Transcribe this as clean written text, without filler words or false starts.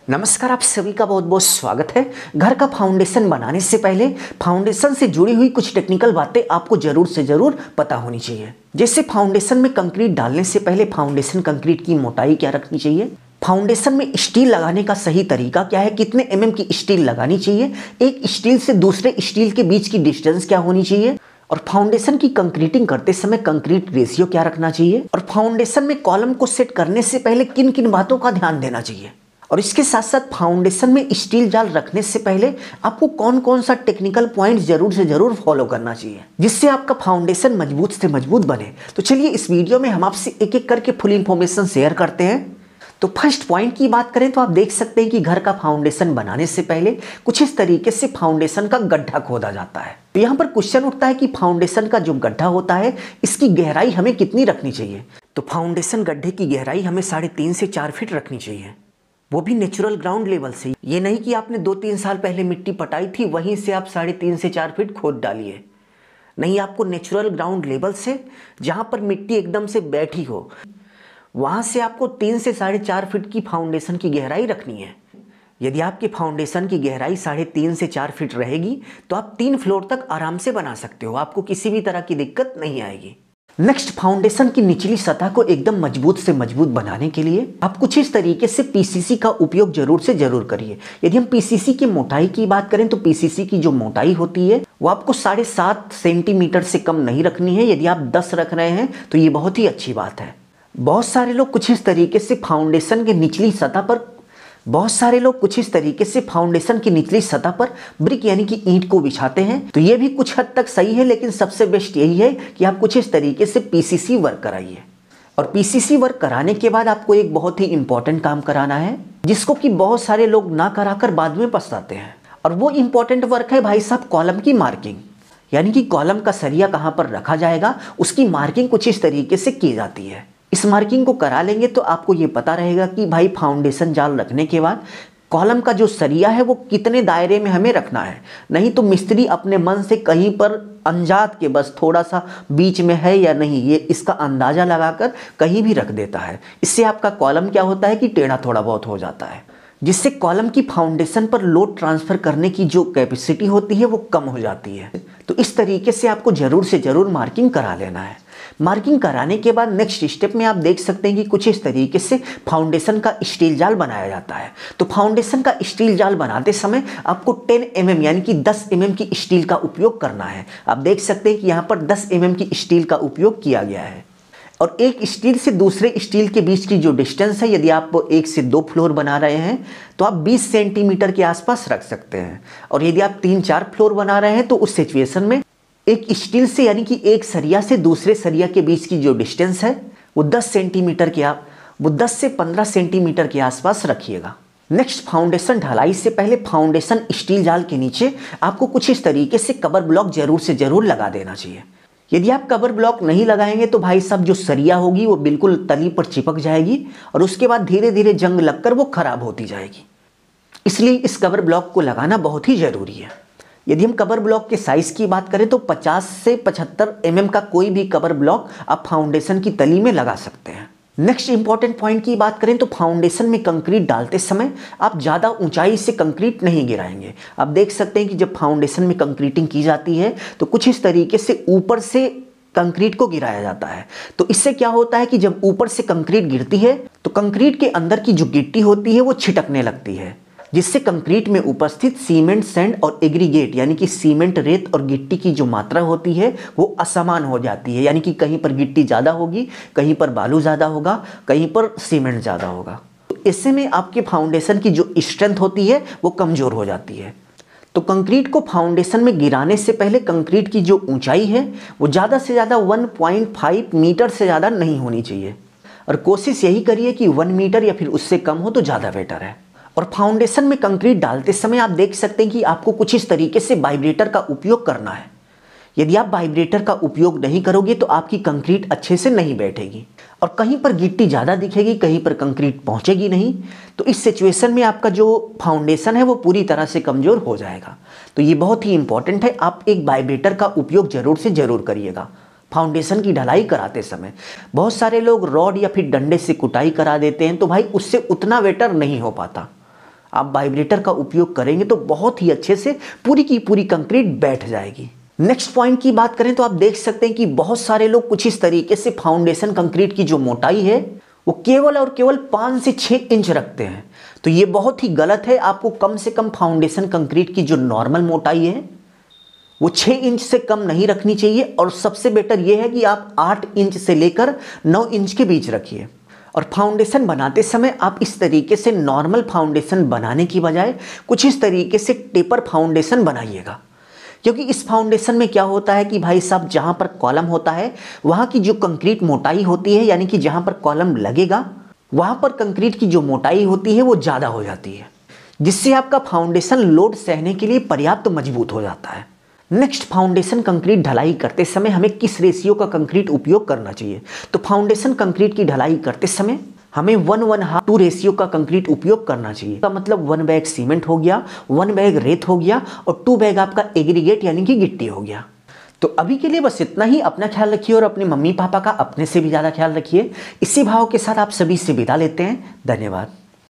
नमस्कार, आप सभी का बहुत बहुत स्वागत है। घर का फाउंडेशन बनाने से पहले फाउंडेशन से जुड़ी हुई कुछ टेक्निकल बातें आपको जरूर से जरूर पता होनी चाहिए। जैसे फाउंडेशन में कंक्रीट डालने से पहले फाउंडेशन कंक्रीट की मोटाई क्या रखनी चाहिए, फाउंडेशन में स्टील लगाने का सही तरीका क्या है, कितने एमएम की स्टील लगानी चाहिए, एक स्टील से दूसरे स्टील के बीच की डिस्टेंस क्या होनी चाहिए, और फाउंडेशन की कंक्रीटिंग करते समय कंक्रीट रेशियो क्या रखना चाहिए, और फाउंडेशन में कॉलम को सेट करने से पहले किन किन बातों का ध्यान देना चाहिए। और इसके साथ साथ फाउंडेशन में स्टील जाल रखने से पहले आपको कौन कौन सा टेक्निकल पॉइंट जरूर से जरूर फॉलो करना चाहिए जिससे आपका फाउंडेशन मजबूत से मजबूत बने। तो चलिए इस वीडियो में हम आपसे एक एक करके फुल इंफॉर्मेशन शेयर करते हैं। तो फर्स्ट पॉइंट की बात करें तो आप देख सकते हैं कि घर का फाउंडेशन बनाने से पहले कुछ इस तरीके से फाउंडेशन का गड्ढा खोदा जाता है। तो यहाँ पर क्वेश्चन उठता है कि फाउंडेशन का जो गड्ढा होता है इसकी गहराई हमें कितनी रखनी चाहिए। तो फाउंडेशन गड्ढे की गहराई हमें 3.5 से 4 फीट रखनी चाहिए, वो भी नेचुरल ग्राउंड लेवल से। ये नहीं कि आपने 2-3 साल पहले मिट्टी पटाई थी वहीं से आप 3.5 से 4 फीट खोद डालिए। नहीं, आपको नेचुरल ग्राउंड लेवल से जहाँ पर मिट्टी एकदम से बैठी हो वहाँ से आपको 3 से 4.5 फीट की फाउंडेशन की गहराई रखनी है। यदि आपकी फाउंडेशन की गहराई 3.5 से 4 फीट रहेगी तो आप 3 फ्लोर तक आराम से बना सकते हो, आपको किसी भी तरह की दिक्कत नहीं आएगी। नेक्स्ट, फाउंडेशन की निचली सतह को एकदम मजबूत से मजबूत बनाने के लिए आप कुछ इस तरीके से पीसीसी का उपयोग जरूर से जरूर करिए। यदि हम पीसीसी की मोटाई की बात करें तो पीसीसी की जो मोटाई होती है वो आपको 7.5 सेंटीमीटर से कम नहीं रखनी है। यदि आप 10 रख रहे हैं तो ये बहुत ही अच्छी बात है। बहुत सारे लोग कुछ इस तरीके से फाउंडेशन की निचली सतह पर ब्रिक यानी कि ईंट को बिछाते हैं। तो ये भी कुछ हद तक सही है, लेकिन सबसे बेस्ट यही है कि आप कुछ इस तरीके से पीसीसी वर्क कराइए। और पीसीसी वर्क कराने के बाद आपको एक बहुत ही इंपॉर्टेंट काम कराना है जिसको कि बहुत सारे लोग ना कराकर बाद में पछताते हैं। और वो इंपॉर्टेंट वर्क है भाई साहब कॉलम की मार्किंग, यानी कि कॉलम का सरिया कहाँ पर रखा जाएगा उसकी मार्किंग कुछ इस तरीके से की जाती है। इस मार्किंग को करा लेंगे तो आपको ये पता रहेगा कि भाई फाउंडेशन जाल रखने के बाद कॉलम का जो सरिया है वो कितने दायरे में हमें रखना है। नहीं तो मिस्त्री अपने मन से कहीं पर अनजात के बस थोड़ा सा बीच में है या नहीं ये इसका अंदाज़ा लगाकर कहीं भी रख देता है। इससे आपका कॉलम क्या होता है कि टेढ़ा थोड़ा बहुत हो जाता है, जिससे कॉलम की फाउंडेशन पर लोड ट्रांसफ़र करने की जो कैपेसिटी होती है वो कम हो जाती है। तो इस तरीके से आपको ज़रूर से ज़रूर मार्किंग करा लेना है। मार्किंग कराने के बाद नेक्स्ट स्टेप में आप देख सकते हैं कि कुछ इस तरीके से फाउंडेशन का स्टील जाल बनाया जाता है। तो फाउंडेशन का स्टील जाल बनाते समय आपको 10 mm यानी कि 10 mm की स्टील का उपयोग करना है। आप देख सकते हैं कि यहाँ पर 10 mm की स्टील का उपयोग किया गया है। और एक स्टील से दूसरे स्टील के बीच की जो डिस्टेंस है, यदि आप 1 से 2 फ्लोर बना रहे हैं तो आप 20 सेंटीमीटर के आसपास रख सकते हैं। और यदि आप 3-4 फ्लोर बना रहे हैं तो उस सिचुएशन में एक स्टील से यानी कि एक सरिया से दूसरे सरिया के बीच की जो डिस्टेंस है वो 10 से 15 सेंटीमीटर के आसपास रखिएगा। नेक्स्ट, फाउंडेशन ढलाई से पहले फाउंडेशन स्टील जाल के नीचे आपको कुछ इस तरीके से कवर ब्लॉक जरूर से जरूर लगा देना चाहिए। यदि आप कवर ब्लॉक नहीं लगाएंगे तो भाई साहब जो सरिया होगी वो बिल्कुल तली पर चिपक जाएगी और उसके बाद धीरे धीरे जंग लगकर वो खराब होती जाएगी। इसलिए इस कवर ब्लॉक को लगाना बहुत ही ज़रूरी है। यदि हम कवर ब्लॉक के साइज़ की बात करें तो 50 से 75 mm का कोई भी कवर ब्लॉक आप फाउंडेशन की तली में लगा सकते हैं। नेक्स्ट इंपॉर्टेंट पॉइंट की बात करें तो फाउंडेशन में कंक्रीट डालते समय आप ज़्यादा ऊंचाई से कंक्रीट नहीं गिराएंगे। आप देख सकते हैं कि जब फाउंडेशन में कंक्रीटिंग की जाती है तो कुछ इस तरीके से ऊपर से कंक्रीट को गिराया जाता है। तो इससे क्या होता है कि जब ऊपर से कंक्रीट गिरती है तो कंक्रीट के अंदर की जो गिट्टी होती है वो छिटकने लगती है, जिससे कंक्रीट में उपस्थित सीमेंट, सैंड और एग्रीगेट यानी कि सीमेंट, रेत और गिट्टी की जो मात्रा होती है वो असमान हो जाती है। यानी कि कहीं पर गिट्टी ज़्यादा होगी, कहीं पर बालू ज़्यादा होगा, कहीं पर सीमेंट ज़्यादा होगा। तो ऐसे में आपके फाउंडेशन की जो स्ट्रेंथ होती है वो कमज़ोर हो जाती है। तो कंक्रीट को फाउंडेशन में गिराने से पहले कंक्रीट की जो ऊंचाई है वो ज़्यादा से ज़्यादा 1.5 मीटर से ज़्यादा नहीं होनी चाहिए। और कोशिश यही करिए कि 1 मीटर या फिर उससे कम हो तो ज़्यादा बेटर है। और फाउंडेशन में कंक्रीट डालते समय आप देख सकते हैं कि आपको कुछ इस तरीके से वाइब्रेटर का उपयोग करना है। यदि आप वाइब्रेटर का उपयोग नहीं करोगे तो आपकी कंक्रीट अच्छे से नहीं बैठेगी और कहीं पर गिट्टी ज़्यादा दिखेगी, कहीं पर कंक्रीट पहुंचेगी नहीं। तो इस सिचुएशन में आपका जो फाउंडेशन है वो पूरी तरह से कमज़ोर हो जाएगा। तो ये बहुत ही इंपॉर्टेंट है, आप एक वाइब्रेटर का उपयोग ज़रूर से ज़रूर करिएगा। फाउंडेशन की ढलाई कराते समय बहुत सारे लोग रॉड या फिर डंडे से कुटाई करा देते हैं, तो भाई उससे उतना बेटर नहीं हो पाता। आप वाइब्रेटर का उपयोग करेंगे तो बहुत ही अच्छे से पूरी की पूरी कंक्रीट बैठ जाएगी। नेक्स्ट पॉइंट की बात करें तो आप देख सकते हैं कि बहुत सारे लोग कुछ इस तरीके से फाउंडेशन कंक्रीट की जो मोटाई है वो केवल और केवल 5 से 6 इंच रखते हैं। तो ये बहुत ही गलत है। आपको कम से कम फाउंडेशन कंक्रीट की जो नॉर्मल मोटाई है वो 6 इंच से कम नहीं रखनी चाहिए, और सबसे बेटर ये है कि आप 8 इंच से लेकर 9 इंच के बीच रखिए। और फाउंडेशन बनाते समय आप इस तरीके से नॉर्मल फाउंडेशन बनाने की बजाय कुछ इस तरीके से टेपर फाउंडेशन बनाइएगा, क्योंकि इस फाउंडेशन में क्या होता है कि भाई साहब जहाँ पर कॉलम होता है वहाँ की जो कंक्रीट मोटाई होती है, यानी कि जहाँ पर कॉलम लगेगा वहाँ पर कंक्रीट की जो मोटाई होती है वो ज़्यादा हो जाती है, जिससे आपका फाउंडेशन लोड सहने के लिए पर्याप्त मजबूत हो जाता है। नेक्स्ट, फाउंडेशन कंक्रीट ढलाई करते समय हमें किस रेशियो का कंक्रीट उपयोग करना चाहिए? तो फाउंडेशन कंक्रीट की ढलाई करते समय हमें 1:2 रेशियो का कंक्रीट उपयोग करना चाहिए। का मतलब 1 बैग सीमेंट हो गया, 1 बैग रेत हो गया और 2 बैग आपका एग्रीगेट यानी कि गिट्टी हो गया। तो अभी के लिए बस इतना ही। अपना ख्याल रखिए और अपने मम्मी पापा का अपने से भी ज़्यादा ख्याल रखिए। इसी भाव के साथ आप सभी से विदा लेते हैं। धन्यवाद।